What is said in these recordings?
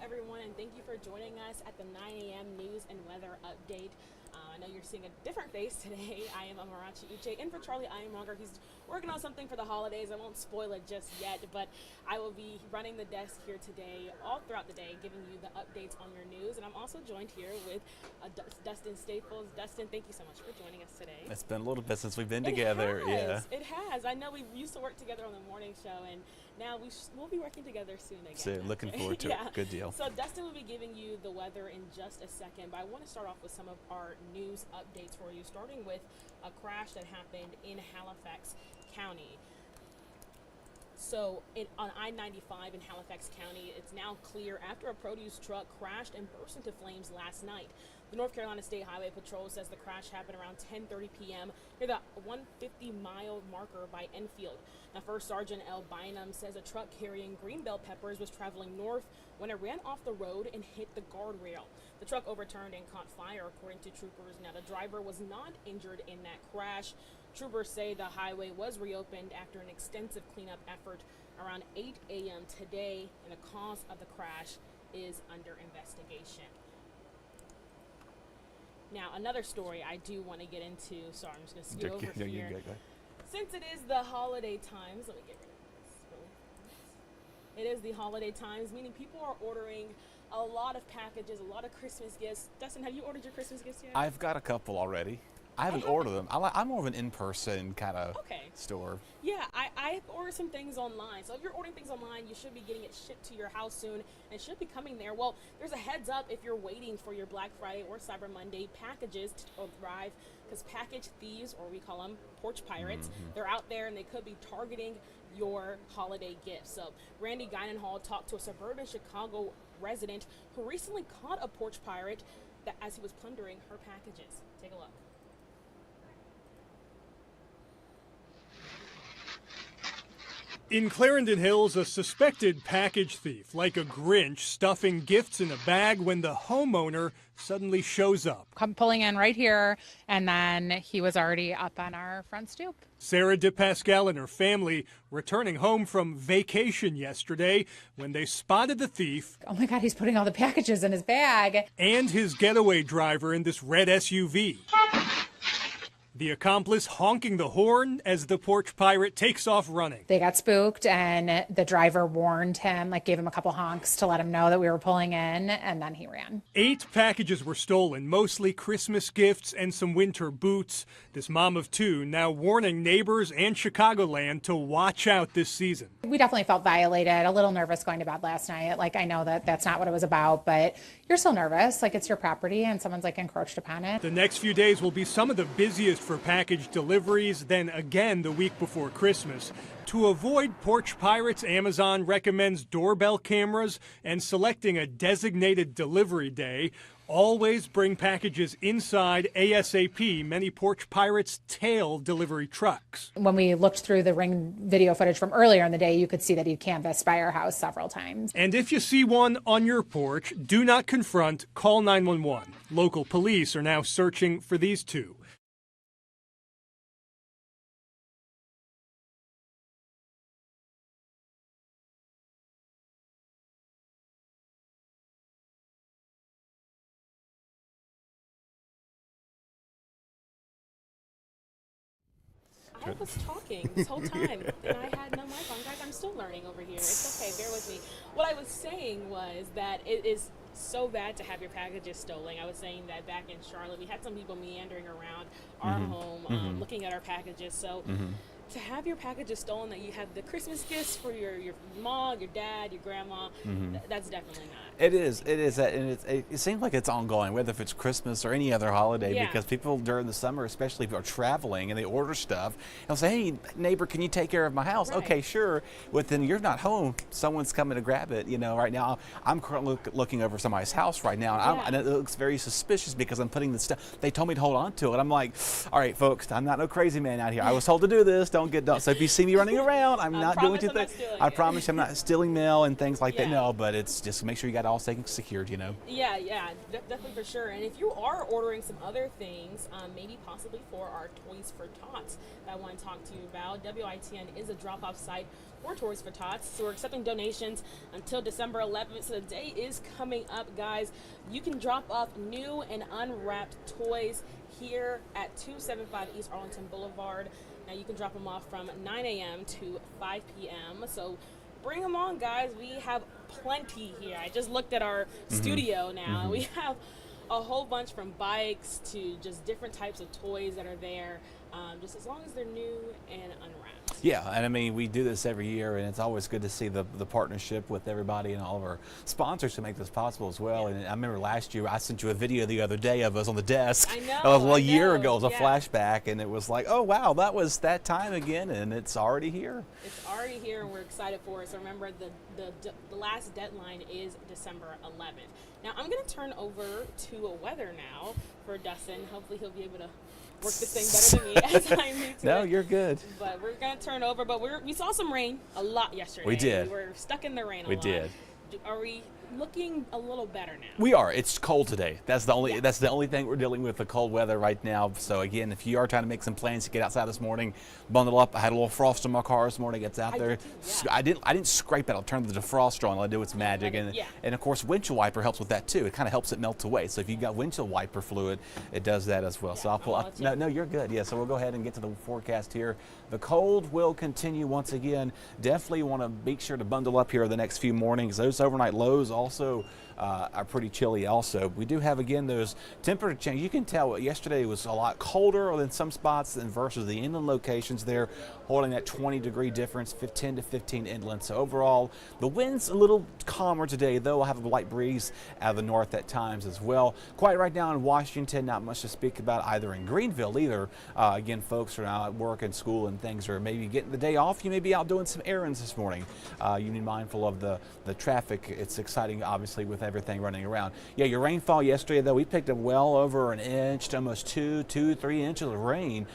everyone, and thank you for joining us at the 9 a.m. news and weather update. I know you're seeing a different face today. I am Amarachi Uche, in for Charlie Ironmonger. He's working on something for the holidays. I won't spoil it just yet, but I will be running the desk here today, all throughout the day, giving you the updates on your news. And I'm also joined here with Dustin Staples. Dustin, thank you so much for joining us today. It's been a little bit since we've been together. Yeah, it has. I know we used to work together on the morning show, and now we'll be working together soon again. So looking forward to it. Good deal. So Dustin will be giving you the weather in just a second, but I want to start off with some of our news updates for you, starting with a crash that happened in Halifax County. So on I-95 in Halifax County, it's now clear after a produce truck crashed and burst into flames last night. The North Carolina State Highway Patrol says the crash happened around 10:30 p.m. near the 150-mile marker by Enfield. Now, First Sergeant L. Bynum says a truck carrying green bell peppers was traveling north when it ran off the road and hit the guardrail. The truck overturned and caught fire, according to troopers. Now, the driver was not injured in that crash. Troopers say the highway was reopened after an extensive cleanup effort around 8 a.m. today, and the cause of the crash is under investigation. Now, another story I do want to get into. Sorry, I'm just going to scoot over here. Go ahead. Since it is the holiday times, let me get rid of this really fast. It is the holiday times, meaning people are ordering a lot of packages, a lot of Christmas gifts. Dustin, have you ordered your Christmas gifts yet? I've got a couple already. I haven't ordered them. I'm more of an in-person kind of Okay. store. Yeah, I've ordered some things online. So if you're ordering things online, you should be getting it shipped to your house soon, and it should be coming there. Well, there's a heads up if you're waiting for your Black Friday or Cyber Monday packages to arrive, because package thieves, or we call them porch pirates, they're out there and they could be targeting your holiday gifts. So Randy Guinenhall talked to a suburban Chicago resident who recently caught a porch pirate as he was plundering her packages. Take a look. In Clarendon Hills, a suspected package thief, like a Grinch, stuffing gifts in a bag when the homeowner suddenly shows up. Come pulling in right here, and then he was already up on our front stoop. Sarah DePascal and her family returning home from vacation yesterday when they spotted the thief. Oh my God, he's putting all the packages in his bag. And his getaway driver in this red SUV. The accomplice honking the horn as the porch pirate takes off running. They got spooked, and the driver warned him, gave him a couple honks to let him know that we were pulling in, and then he ran. 8 packages were stolen, mostly Christmas gifts and some winter boots. This mom of 2 now warning neighbors and Chicagoland to watch out this season. We definitely felt violated, a little nervous going to bed last night. I know that that's not what it was about, but you're still nervous. It's your property, and someone's encroached upon it. The next few days will be some of the busiest for package deliveries, then again the week before Christmas. To avoid porch pirates, Amazon recommends doorbell cameras and selecting a designated delivery day. Always bring packages inside ASAP. Many porch pirates tail delivery trucks. When we looked through the Ring video footage from earlier in the day, you could see that he'd canvassed by our house several times. And if you see one on your porch, do not confront, call 911. Local police are now searching for these 2. I was talking this whole time, and I had no mic on. Guys, I'm still learning over here. It's okay, bear with me. What I was saying was that it is so bad to have your packages stolen. I was saying that back in Charlotte, we had some people meandering around our home looking at our packages. So to have your packages stolen, that you have the Christmas gifts for your mom, your dad, your grandma, that's definitely not. It is, and it seems like it's ongoing, whether if it's Christmas or any other holiday, because people during the summer, especially if they're traveling and they order stuff, they'll say, hey, neighbor, can you take care of my house? Right. Okay, sure. But then you're not home. Someone's coming to grab it. Right now, I'm currently looking over somebody's house right now, and it looks very suspicious because I'm putting the stuff. They told me to hold on to it. I'm like, all right, folks, I'm not no crazy man out here. I was told to do this. don't get done. So if you see me running around, I'm not doing anything. I promise I'm not stealing mail and things like that. No, but it's just make sure you got all secured, you know. Yeah, definitely for sure. And if you are ordering some other things, maybe possibly for our Toys for Tots that I want to talk to you about, WITN is a drop-off site for Toys for Tots. So we're accepting donations until December 11th. So the day is coming up, guys. You can drop off new and unwrapped toys here at 275 East Arlington Boulevard. Now you can drop them off from 9 a.m. to 5 p.m. So bring them on, guys. We have plenty here. I just looked at our studio now. We have a whole bunch, from bikes to just different types of toys that are there, just as long as they're new and unwrapped. Yeah, and I mean, we do this every year, and it's always good to see the partnership with everybody and all of our sponsors to make this possible as well. And I remember last year, I sent you a video the other day of us on the desk. I know. It was a year ago. It was a flashback, and it was like, oh, wow, that was that time again, and it's already here. It's already here, and we're excited for it. So remember, the last deadline is December 11th. Now, I'm going to turn over to weather now for Dustin. Hopefully, he'll be able to work this thing better than me as I need to. No, you're good. But we're going to turn over. But we saw some rain a lot yesterday. We did. We were stuck in the rain a lot. We did. Are we looking a little better now? We are. It's cold today. That's the only thing we're dealing with, the cold weather right now. So again, if you are trying to make some plans to get outside this morning, bundle up. I had a little frost in my car this morning. It's out there. I didn't scrape it. I'll turn the defroster on. I'll do its magic. And of course, windshield wiper helps with that too. It kind of helps it melt away. So if you've got windshield wiper fluid, it does that as well. So I'll pull up. No, you're good. Yeah. So we'll go ahead and get to the forecast here. The cold will continue once again. Definitely want to make sure to bundle up here the next few mornings. Those overnight lows also are pretty chilly also. We do have, again, those temperature change. You can tell yesterday was a lot colder than some spots than versus the inland locations there, holding that 20-degree difference, 10 to 15 inland. So overall, the wind's a little calmer today, though. We'll have a light breeze out of the north at times as well. Quiet right now in Washington, not much to speak about either in Greenville either. Again, folks are now at work and school and things, or maybe getting the day off. You may be out doing some errands this morning. You need mindful of the traffic. It's exciting, obviously, with everything running around. Yeah, your rainfall yesterday, though, we picked up well over an inch to almost 3 inches of rain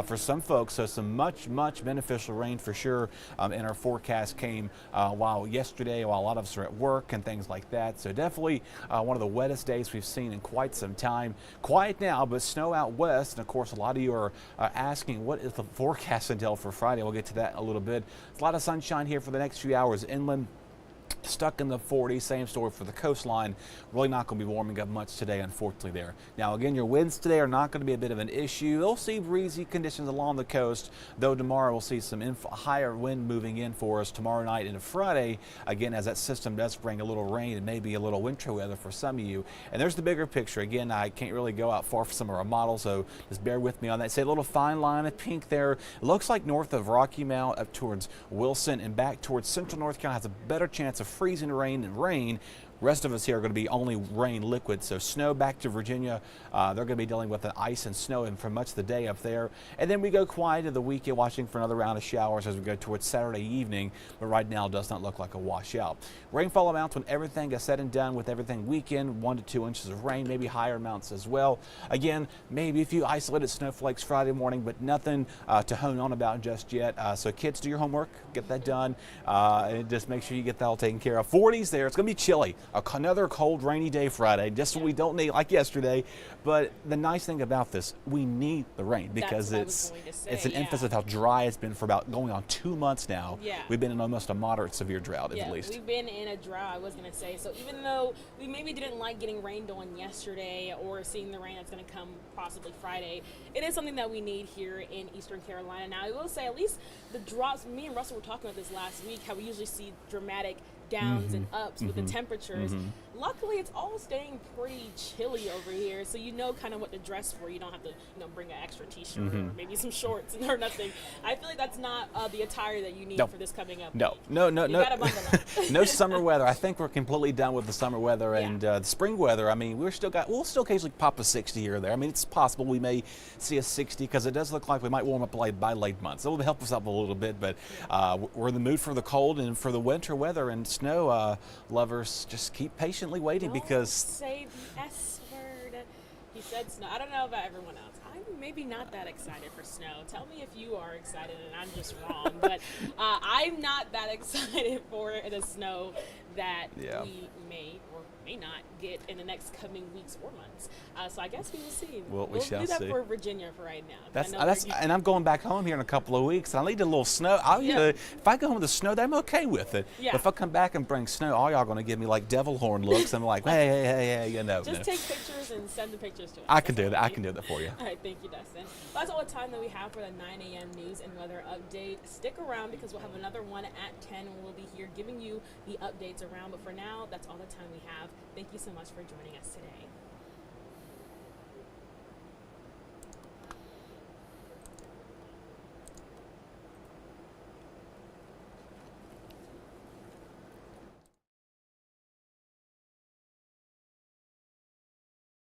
for some folks. So some much beneficial rain for sure. And our forecast came while a lot of us are at work and things like that. So definitely one of the wettest days we've seen in quite some time. Quiet now, but snow out west. And of course, a lot of you are asking, what is the forecast until for Friday? We'll get to that in a little bit. There's a lot of sunshine here for the next few hours inland. Stuck in the 40s, same story for the coastline. Really not going to be warming up much today, unfortunately, there. Now, again, your winds today are not going to be a bit of an issue. They'll see breezy conditions along the coast, though tomorrow we'll see some higher wind moving in for us tomorrow night into Friday, again, as that system does bring a little rain and maybe a little winter weather for some of you. And there's the bigger picture. Again, I can't really go out far for some of our models, so just bear with me on that. Say a little fine line of pink there. It looks like north of Rocky Mount up towards Wilson and back towards central North Carolina has a better chance of freezing rain and rain. Rest of us here are going to be only rain liquid. So snow back to Virginia. They're going to be dealing with the ice and snow and for much of the day up there. And then we go quiet of the weekend, watching for another round of showers as we go towards Saturday evening. But right now it does not look like a washout. Rainfall amounts when everything is said and done with everything weekend, 1 to 2 inches of rain, maybe higher amounts as well. Again, maybe a few isolated snowflakes Friday morning, but nothing to hone on about just yet. So kids, do your homework, get that done, and just make sure you get that all taken care of. 40s there. It's going to be chilly. Another cold, rainy day Friday, just what we don't need like yesterday. But the nice thing about this, we need the rain because it's an emphasis of how dry it's been for about going on 2 months now. Yeah. We've been in almost a moderate severe drought at least. We've been in a drought, I was going to say. So even though we maybe didn't like getting rained on yesterday or seeing the rain that's going to come possibly Friday, it is something that we need here in Eastern Carolina. Now, I will say at least the drops, me and Russell were talking about this last week, how we usually see dramatic downs and ups with the temperatures. Luckily, it's all staying pretty chilly over here, so you know kind of what to dress for. You don't have to, bring an extra t-shirt or maybe some shorts or nothing. I feel like that's not the attire that you need for this coming up week. No. You gotta bundle up. No summer weather. I think we're completely done with the summer weather and the spring weather. I mean, we'll still occasionally pop a 60 here or there. I mean, it's possible we may see a 60 because it does look like we might warm up by late months. It will help us up a little bit, but we're in the mood for the cold and for the winter weather and snow. Lovers, just keep patiently waiting because say the S word. He said snow. I don't know about everyone else. I'm maybe not that excited for snow. Tell me if you are excited and I'm just wrong. But I'm not that excited for the snow that we may or may not get in the next coming weeks or months. So I guess we will see. Well, we shall do that see. for Virginia for right now. That's and I'm going back home here in a couple of weeks. I need a little snow. If I go home with the snow, I'm okay with it. Yeah. But if I come back and bring snow, all y'all going to give me like devil horn looks. I'm like, hey, you know. Just take pictures and send the pictures to us. I can do that. I can do that for you. All right, thank you, Dustin. Well, that's all the time that we have for the 9 a.m. news and weather update. Stick around because we'll have another one at 10 when we'll be here giving you the updates around. But for now, that's all the time we have. Thank you so much for joining us today.